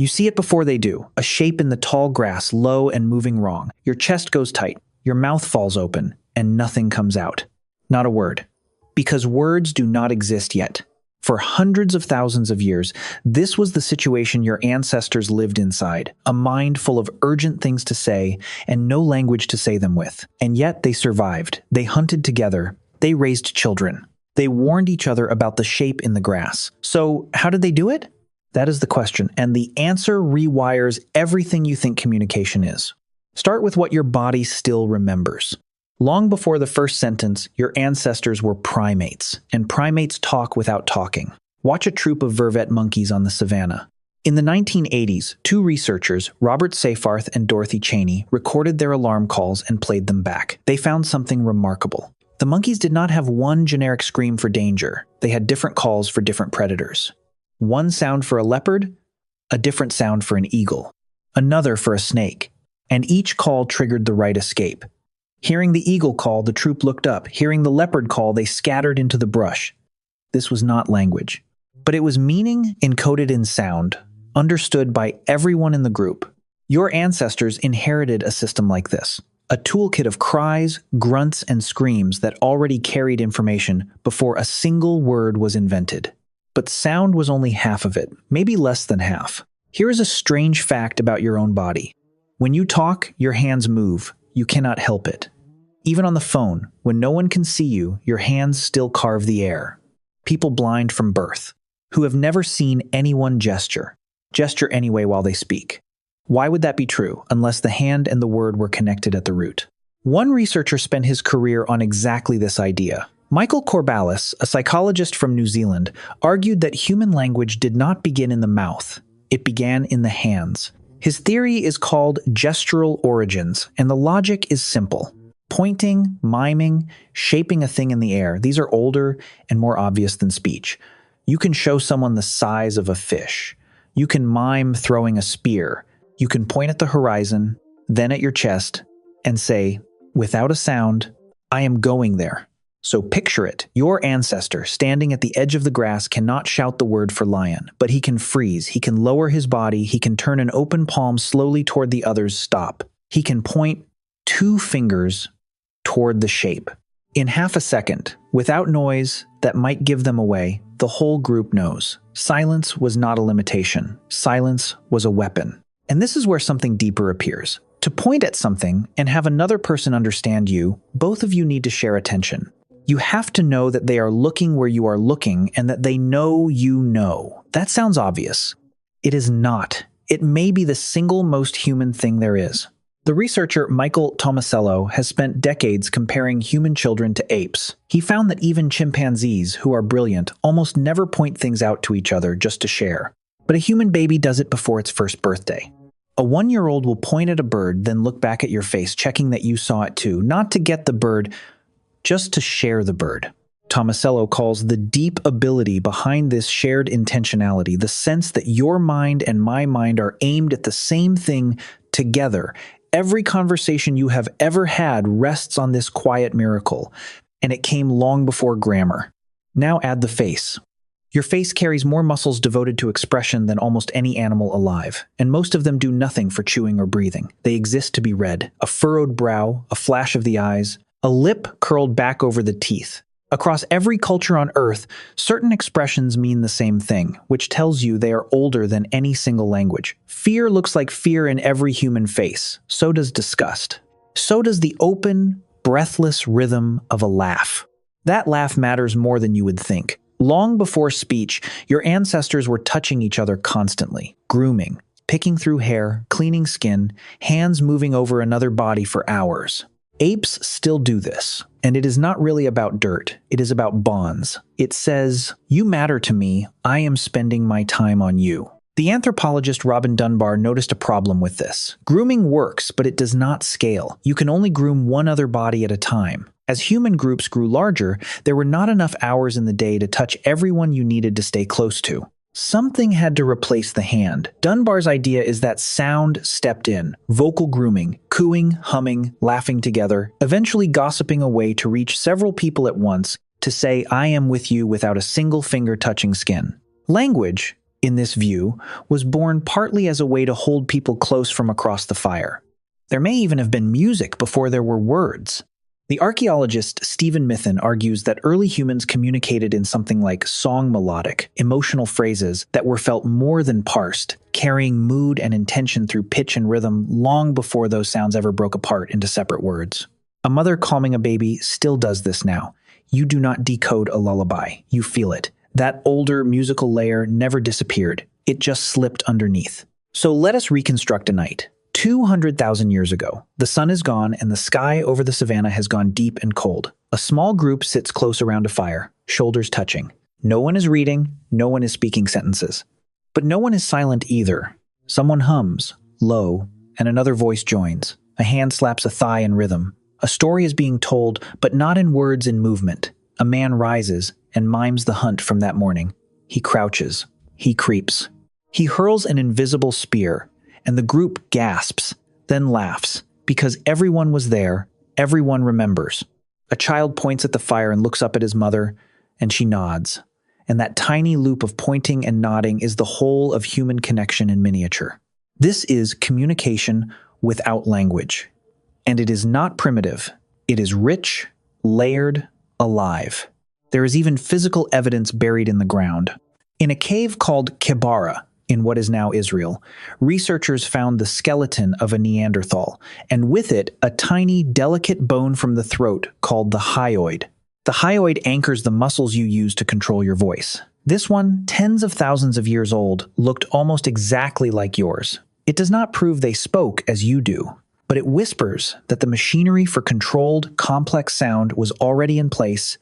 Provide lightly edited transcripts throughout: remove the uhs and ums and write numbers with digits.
You see it before they do, a shape in the tall grass, low and moving wrong. Your chest goes tight, your mouth falls open, and nothing comes out. Not a word. Because words do not exist yet. For hundreds of thousands of years, this was the situation your ancestors lived inside, a mind full of urgent things to say and no language to say them with. And yet they survived. They hunted together. They raised children. They warned each other about the shape in the grass. So how did they do it? That is the question, and the answer rewires everything you think communication is. Start with what your body still remembers. Long before the first sentence, your ancestors were primates, and primates talk without talking. Watch a troop of vervet monkeys on the savannah. In the 1980s, two researchers, Robert Seyfarth and Dorothy Cheney, recorded their alarm calls and played them back. They found something remarkable. The monkeys did not have one generic scream for danger. They had different calls for different predators. One sound for a leopard, a different sound for an eagle, another for a snake, and each call triggered the right escape. Hearing the eagle call, the troop looked up. Hearing the leopard call, they scattered into the brush. This was not language, but it was meaning encoded in sound, understood by everyone in the group. Your ancestors inherited a system like this, a toolkit of cries, grunts, and screams that already carried information before a single word was invented. But sound was only half of it, maybe less than half. Here is a strange fact about your own body. When you talk, your hands move. You cannot help it. Even on the phone, when no one can see you, your hands still carve the air. People blind from birth, who have never seen anyone gesture anyway while they speak. Why would that be true, unless the hand and the word were connected at the root? One researcher spent his career on exactly this idea. Michael Corballis, a psychologist from New Zealand, argued that human language did not begin in the mouth. It began in the hands. His theory is called gestural origins, and the logic is simple. Pointing, miming, shaping a thing in the air, these are older and more obvious than speech. You can show someone the size of a fish. You can mime throwing a spear. You can point at the horizon, then at your chest, and say, without a sound, I am going there. So picture it. Your ancestor, standing at the edge of the grass, cannot shout the word for lion, but he can freeze, he can lower his body, he can turn an open palm slowly toward the other's stop. He can point 2 fingers toward the shape. In half a second, without noise that might give them away, the whole group knows. Silence was not a limitation. Silence was a weapon. And this is where something deeper appears. To point at something and have another person understand you, both of you need to share attention. You have to know that they are looking where you are looking and that they know you know. That sounds obvious. It is not. It may be the single most human thing there is. The researcher Michael Tomasello has spent decades comparing human children to apes. He found that even chimpanzees, who are brilliant, almost never point things out to each other just to share. But a human baby does it before its first birthday. A 1-year-old will point at a bird, then look back at your face, checking that you saw it too, not to get the bird, just to share the bird. Tomasello calls the deep ability behind this shared intentionality, the sense that your mind and my mind are aimed at the same thing together. Every conversation you have ever had rests on this quiet miracle, and it came long before grammar. Now add the face. Your face carries more muscles devoted to expression than almost any animal alive, and most of them do nothing for chewing or breathing. They exist to be read. A furrowed brow, a flash of the eyes, a lip curled back over the teeth. Across every culture on Earth, certain expressions mean the same thing, which tells you they are older than any single language. Fear looks like fear in every human face. So does disgust. So does the open, breathless rhythm of a laugh. That laugh matters more than you would think. Long before speech, your ancestors were touching each other constantly, grooming, picking through hair, cleaning skin, hands moving over another body for hours. Apes still do this, and it is not really about dirt. It is about bonds. It says, you matter to me, I am spending my time on you. The anthropologist Robin Dunbar noticed a problem with this. Grooming works, but it does not scale. You can only groom one other body at a time. As human groups grew larger, there were not enough hours in the day to touch everyone you needed to stay close to. Something had to replace the hand. Dunbar's idea is that sound stepped in. Vocal grooming, cooing, humming, laughing together, eventually gossiping away to reach several people at once to say, I am with you without a single finger touching skin. Language, in this view, was born partly as a way to hold people close from across the fire. There may even have been music before there were words. The archaeologist Stephen Levinson argues that early humans communicated in something like song melodic, emotional phrases that were felt more than parsed, carrying mood and intention through pitch and rhythm long before those sounds ever broke apart into separate words. A mother calming a baby still does this now. You do not decode a lullaby, you feel it. That older musical layer never disappeared, it just slipped underneath. So let us reconstruct a night. 200,000 years ago, the sun is gone and the sky over the savannah has gone deep and cold. A small group sits close around a fire, shoulders touching. No one is reading, no one is speaking sentences. But no one is silent either. Someone hums, low, and another voice joins. A hand slaps a thigh in rhythm. A story is being told, but not in words and movement. A man rises and mimes the hunt from that morning. He crouches. He creeps. He hurls an invisible spear, and the group gasps, then laughs, because everyone was there, everyone remembers. A child points at the fire and looks up at his mother, and she nods. And that tiny loop of pointing and nodding is the whole of human connection in miniature. This is communication without language. And it is not primitive. It is rich, layered, alive. There is even physical evidence buried in the ground. In a cave called Kebara, in what is now Israel, researchers found the skeleton of a Neanderthal, and with it, a tiny, delicate bone from the throat called the hyoid. The hyoid anchors the muscles you use to control your voice. This one, tens of thousands of years old, looked almost exactly like yours. It does not prove they spoke as you do, but it whispers that the machinery for controlled, complex sound was already in place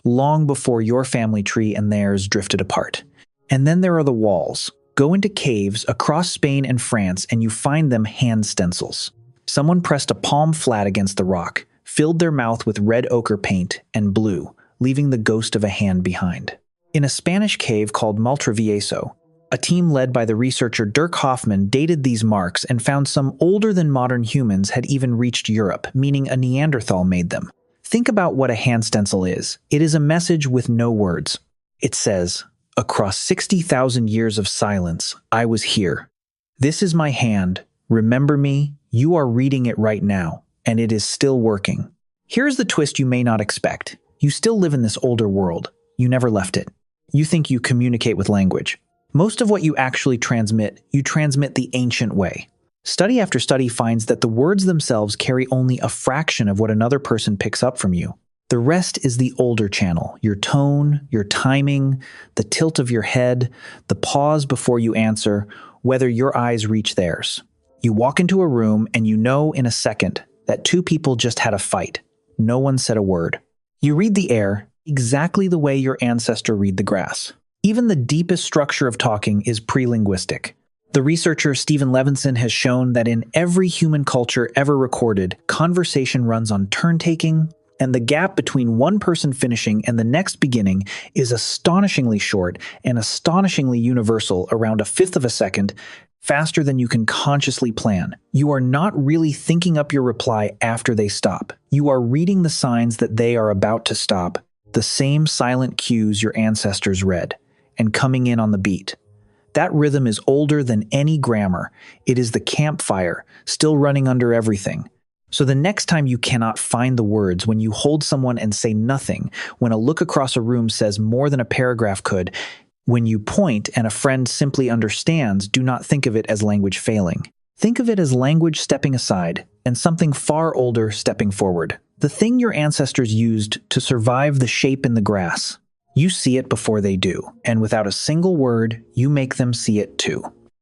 long before your family tree and theirs drifted apart. And then there are the walls. Go into caves across Spain and France and you find them hand stencils. Someone pressed a palm flat against the rock, filled their mouth with red ochre paint, and blew, leaving the ghost of a hand behind. In a Spanish cave called Maltravieso, a team led by the researcher Dirk Hoffman dated these marks and found some older than modern humans had even reached Europe, meaning a Neanderthal made them. Think about what a hand stencil is. It is a message with no words. It says, "Across 60,000 years of silence, I was here. This is my hand. Remember me. You are reading it right now, and it is still working." Here's the twist you may not expect. You still live in this older world. You never left it. You think you communicate with language. Most of what you actually transmit, you transmit the ancient way. Study after study finds that the words themselves carry only a fraction of what another person picks up from you. The rest is the older channel, your tone, your timing, the tilt of your head, the pause before you answer, whether your eyes reach theirs. You walk into a room and you know in a second that two people just had a fight. No one said a word. You read the air exactly the way your ancestor read the grass. Even the deepest structure of talking is pre-linguistic. The researcher Stephen Levinson has shown that in every human culture ever recorded, conversation runs on turn-taking, and the gap between one person finishing and the next beginning is astonishingly short and astonishingly universal, around a fifth of a second, faster than you can consciously plan. You are not really thinking up your reply after they stop. You are reading the signs that they are about to stop, the same silent cues your ancestors read, and coming in on the beat. That rhythm is older than any grammar. It is the campfire, still running under everything. So the next time you cannot find the words, when you hold someone and say nothing, when a look across a room says more than a paragraph could, when you point and a friend simply understands, do not think of it as language failing. Think of it as language stepping aside and something far older stepping forward. The thing your ancestors used to survive the shape in the grass. You see it before they do, and without a single word, you make them see it too.